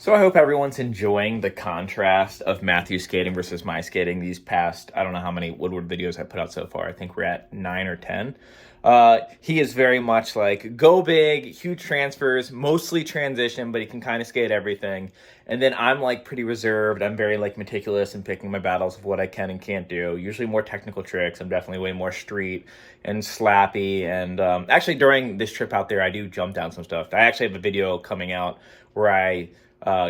So I hope everyone's enjoying the contrast of Matthew's skating versus my skating these past, I don't know how many Woodward videos I put out so far. I think we're at 9 or 10. He is very much like, go big, huge transfers, mostly transition, but he can kind of skate everything. And then I'm like pretty reserved. I'm very like meticulous in picking my battles of what I can and can't do. Usually more technical tricks. I'm definitely way more street and slappy. And actually during this trip out there, I do jump down some stuff. I actually have a video coming out where I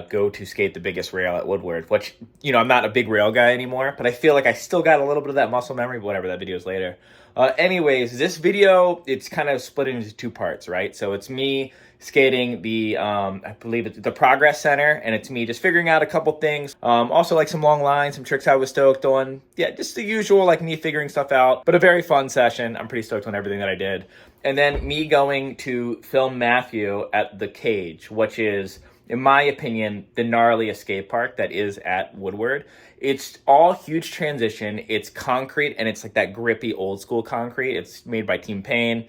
go to skate the biggest rail at Woodward, which, you know, I'm not a big rail guy anymore, but I feel like I still got a little bit of that muscle memory, but whatever, that video is later. Anyways, this video, it's kind of split into two parts, right? So it's me skating the, I believe it's the Progress Center, and it's me just figuring out a couple things. Also like some long lines, some tricks I was stoked on. Yeah, just the usual, like me figuring stuff out, but a very fun session. I'm pretty stoked on everything that I did. And then me going to film Matthew at the cage, which is, in my opinion, the gnarliest skate park that is at Woodward. It's all huge transition. It's concrete, and it's like that grippy old school concrete. It's made by Team Payne.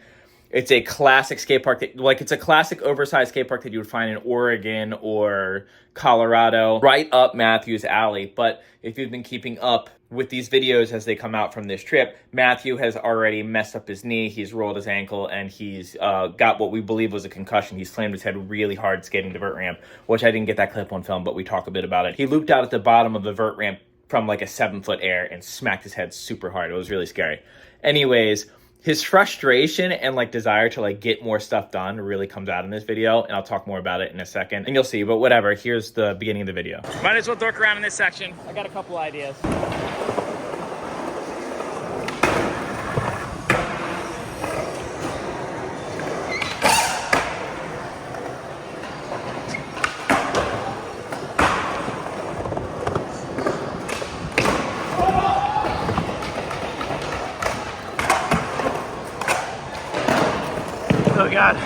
It's a classic skate park that, like, it's a classic oversized skate park that you would find in Oregon or Colorado, right up Matthew's alley. But if you've been keeping up with these videos as they come out from this trip, Matthew has already messed up his knee, he's rolled his ankle, and he's got what we believe was a concussion. He slammed his head really hard skating the vert ramp, which I didn't get that clip on film, but we talk a bit about it. He looped out at the bottom of the vert ramp from like a 7-foot air and smacked his head super hard. It was really scary. Anyways, his frustration and like desire to like get more stuff done really comes out in this video, and I'll talk more about it in a second and you'll see. But whatever, here's the beginning of the video. Might as well dork around in this section. I got a couple ideas. Oh God.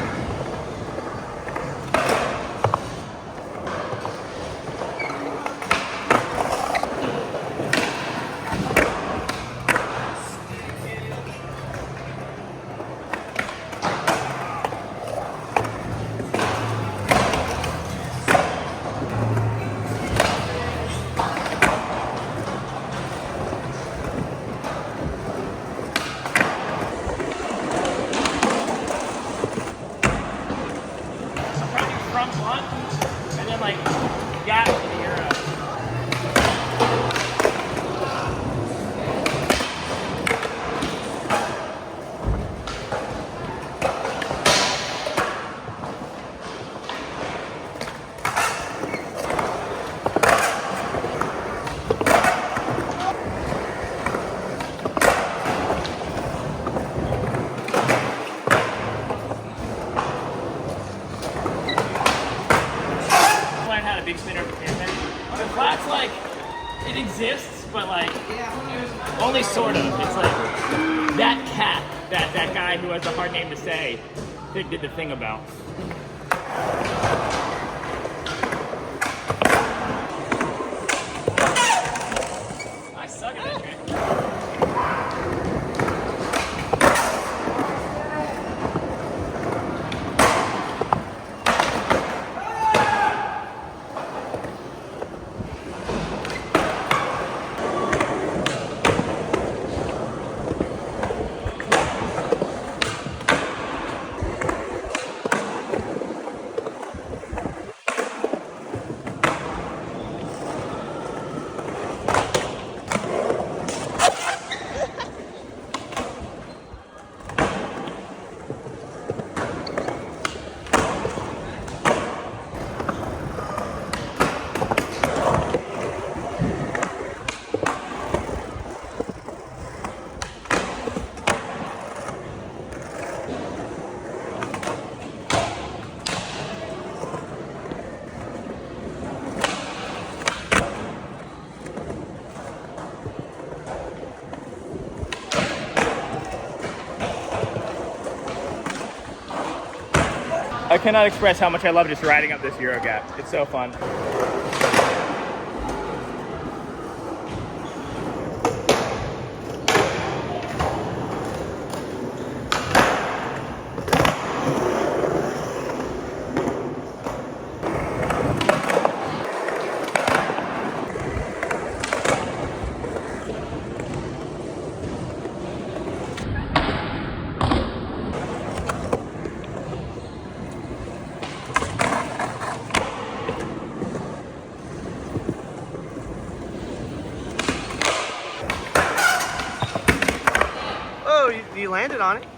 And then like got into the euro. Big spinner payment. The flat's like, it exists, but like, only sort of. It's like, that cat, that guy who has a hard name to say, did the thing about. I suck at that trick. I cannot express how much I love just riding up this Euro gap. It's so fun. you landed on it.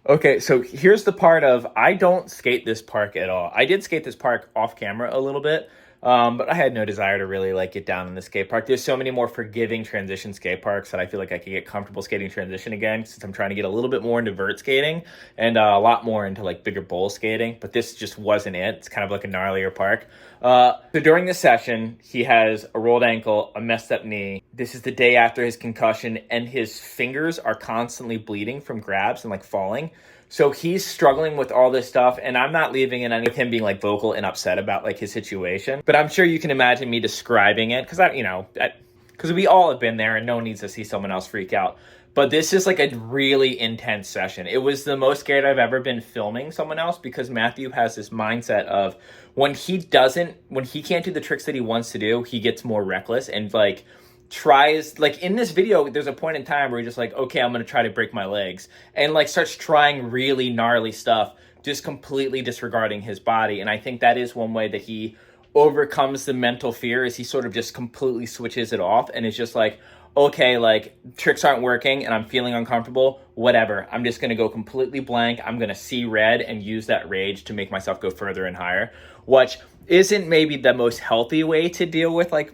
Okay, so here's the part of I don't skate this park at all. I did skate this park off camera a little bit, but I had no desire to really like get down in the skate park. There's so many more forgiving transition skate parks that I feel like I could get comfortable skating transition again, since I'm trying to get a little bit more into vert skating and a lot more into like bigger bowl skating. But this just wasn't it. It's kind of like a gnarlier park. So during this session, he has a rolled ankle, a messed up knee. This is the day after his concussion, and his fingers are constantly bleeding from grabs and like falling. So he's struggling with all this stuff, and I'm not leaving it with him being like vocal and upset about like his situation. But I'm sure you can imagine me describing it because we all have been there, and no one needs to see someone else freak out. But this is like a really intense session. It was the most scared I've ever been filming someone else, because Matthew has this mindset of when he can't do the tricks that he wants to do, he gets more reckless and like tries, like in this video, there's a point in time where he's just like, okay, I'm going to try to break my legs, and like starts trying really gnarly stuff, just completely disregarding his body. And I think that is one way that he overcomes the mental fear, is he sort of just completely switches it off and is just like, okay, like tricks aren't working and I'm feeling uncomfortable, whatever. I'm just going to go completely blank. I'm going to see red and use that rage to make myself go further and higher, which isn't maybe the most healthy way to deal with like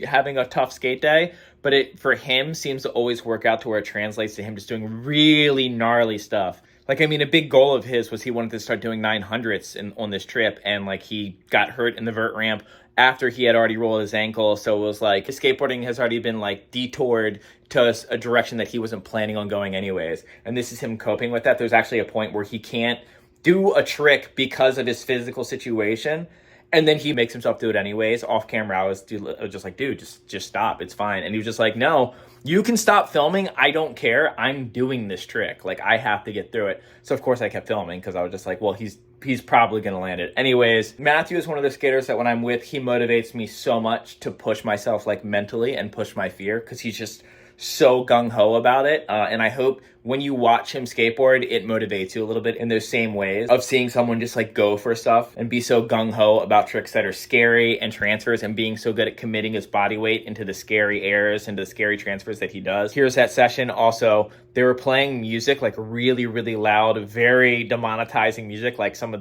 having a tough skate day, but it for him seems to always work out to where it translates to him just doing really gnarly stuff. Like, I mean, a big goal of his was he wanted to start doing 900s on this trip, and like he got hurt in the vert ramp after he had already rolled his ankle. So it was like his skateboarding has already been like detoured to a direction that he wasn't planning on going anyways. And this is him coping with that. There's actually a point where he can't do a trick because of his physical situation, and then he makes himself do it anyways. Off camera, I was just like, dude, just stop. It's fine. And he was just like, no, you can stop filming. I don't care. I'm doing this trick. Like, I have to get through it. So, of course, I kept filming because I was just like, well, he's probably going to land it. Anyways, Matthew is one of those skaters that when I'm with, he motivates me so much to push myself, like, mentally and push my fear, because he's just so gung-ho about it. And I hope when you watch him skateboard, it motivates you a little bit in those same ways of seeing someone just like go for stuff and be so gung-ho about tricks that are scary and transfers, and being so good at committing his body weight into the scary airs and the scary transfers that he does. Here's that session. Also, they were playing music, like really, really loud, very demonetizing music, like some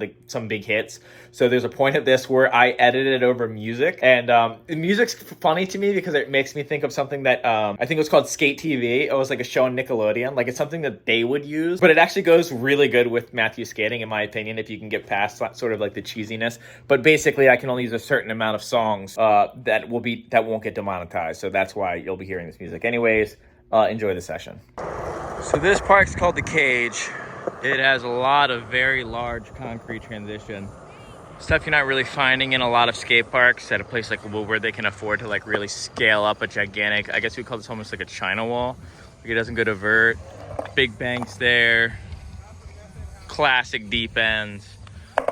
big hits. So there's a point of this where I edited over music, and the music's funny to me because it makes me think of something that I think it was called Skate TV. It was like a show on Nickelodeon. Like, it's something that they would use, but it actually goes really good with Matthew skating, in my opinion, if you can get past sort of like the cheesiness. But basically, I can only use a certain amount of songs that won't get demonetized. So that's why you'll be hearing this music. Anyways, enjoy the session. So this park's called The Cage. It has a lot of very large concrete transition. Stuff you're not really finding in a lot of skate parks. At a place like Woodward, they can afford to like really scale up a gigantic, I guess we call this almost like a China wall. Like, it doesn't go to vert. Big banks there. Classic deep ends.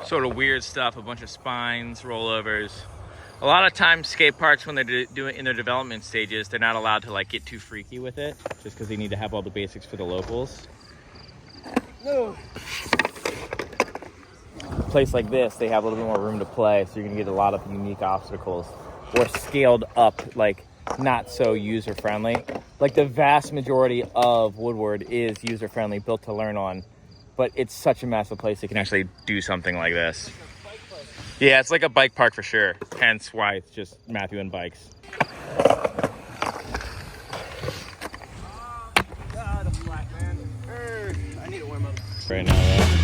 Sort of weird stuff, a bunch of spines, rollovers. A lot of times skate parks, when they're doing in their development stages, they're not allowed to like get too freaky with it, just because they need to have all the basics for the locals. No. A place like this, they have a little bit more room to play, so you're gonna get a lot of unique obstacles, or scaled up, like not so user friendly. Like, the vast majority of Woodward is user friendly, built to learn on, but it's such a massive place that can actually do something like this. Yeah, it's like a bike park for sure. Hence why it's just Matthew and bikes. God, a flat man. I need to warm up. Right now, right?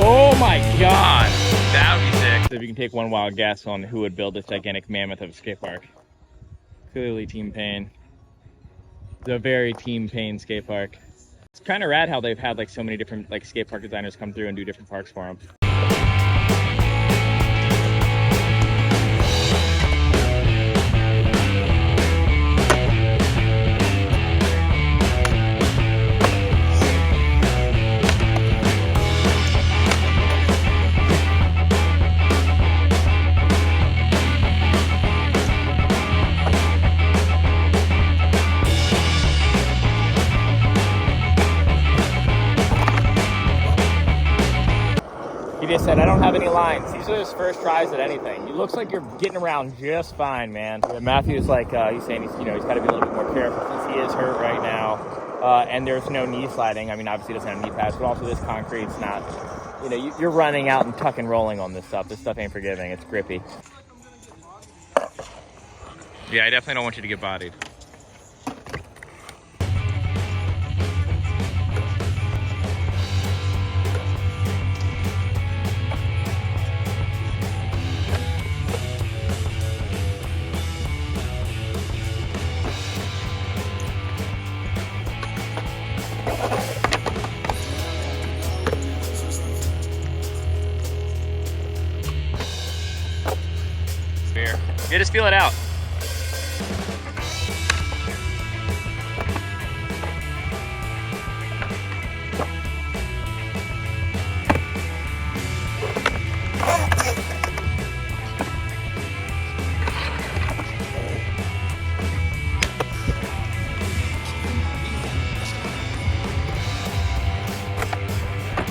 Oh my god, that would be sick. So if you can take one wild guess on who would build this gigantic mammoth of a skate park. Clearly Team Payne. It's a very Team Payne skate park. It's kind of rad how they've had like so many different like skate park designers come through and do different parks for them. He just said, I don't have any lines. These are his first tries at anything. It looks like you're getting around just fine, man. Matthew's like, he's saying he's got to be a little bit more careful since he is hurt right now. And there's no knee sliding. I mean, obviously he doesn't have knee pads, but also this concrete's not, you're running out and tuck and rolling on this stuff. This stuff ain't forgiving. It's grippy. Yeah, I definitely don't want you to get bodied. Yeah, just feel it out.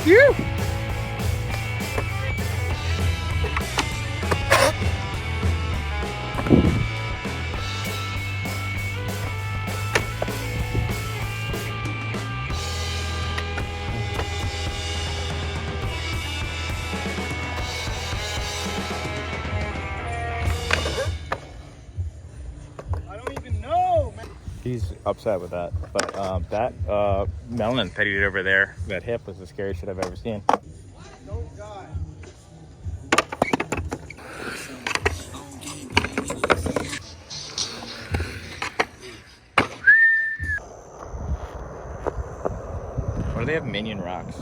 Phew! He's upset with that, but that melon that he did over there, that hip, was the scariest shit I've ever seen. Oh God. Or do they have minion rocks?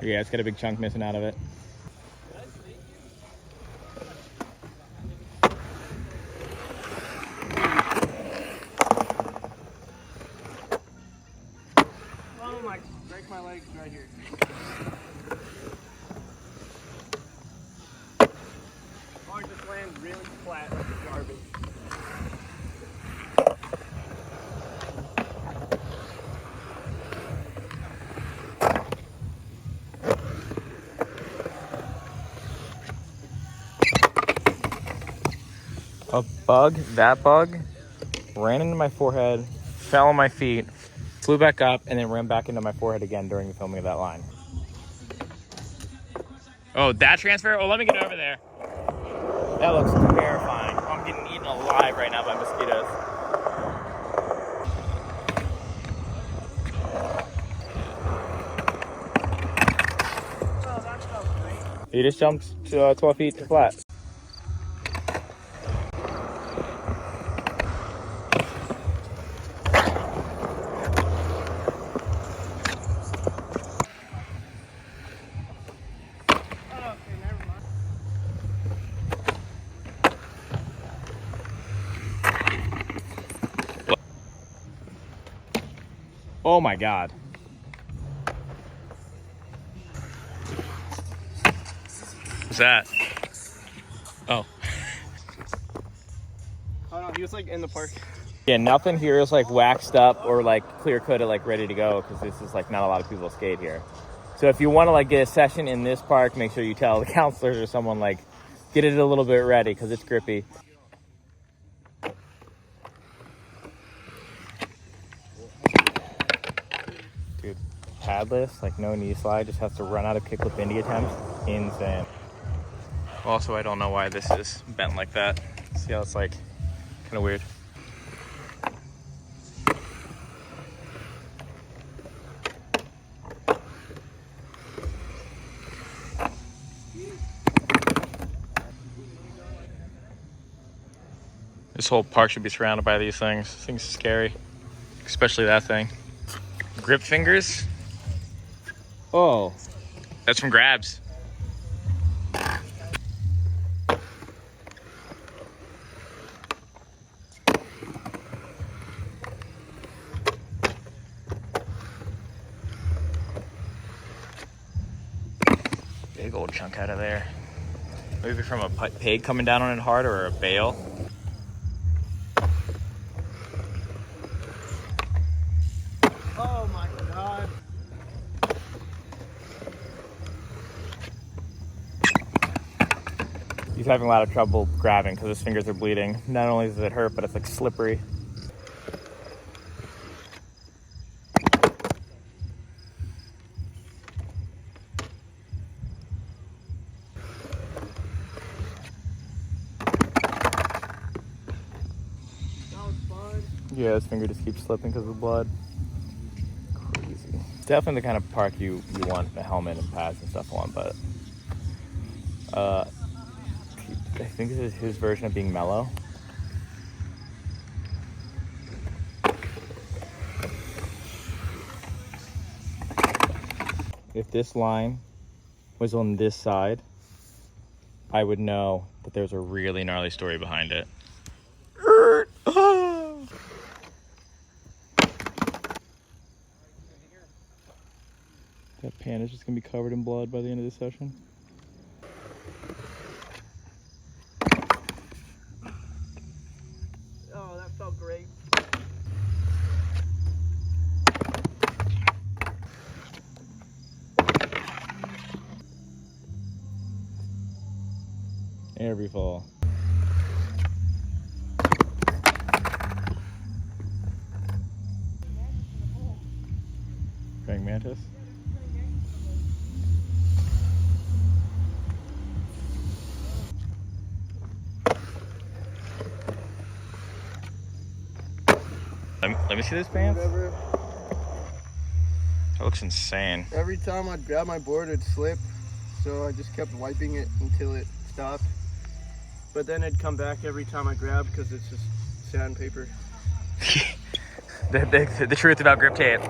Yeah, it's got a big chunk missing out of it. Oh my, break my legs right here. Or just land really flat like a garbage. A bug, that bug, ran into my forehead, fell on my feet, flew back up, and then ran back into my forehead again during the filming of that line. Oh, that transfer? Oh, let me get over there. That looks terrifying. I'm getting eaten alive right now by mosquitoes. Oh, that felt great. He just jumped to 12 feet to flat. Oh my God. What's that? Oh. Oh no, he was like in the park. Yeah, nothing here is like waxed up or like clear coated, like ready to go, because this is like not a lot of people skate here. So if you want to like get a session in this park, make sure you tell the counselors or someone like get it a little bit ready, because it's grippy. padless, like no knee slide, just has to run out of kickflip indie attempts. Insane. Also, I don't know why this is bent like that. See how it's like kind of weird. This whole park should be surrounded by these things. This thing's scary, especially that thing. Grip fingers. Oh, that's from grabs. Big old chunk out of there. Maybe from a pig coming down on it hard or a bale. Oh my God. He's having a lot of trouble grabbing because his fingers are bleeding. Not only does it hurt, but it's like slippery. Yeah, his finger just keeps slipping because of the blood. Crazy. It's definitely the kind of park you want a helmet and pads and stuff on, but I think this is his version of being mellow. If this line was on this side, I would know that there's a really gnarly story behind it. That pan is just gonna be covered in blood by the end of the session. Oh, that felt great. Every fall. Praying mantis. Let me see this pants. Whatever. That looks insane. Every time I'd grab my board, it'd slip. So I just kept wiping it until it stopped. But then it'd come back every time I grabbed because it's just sandpaper. The truth about grip tape.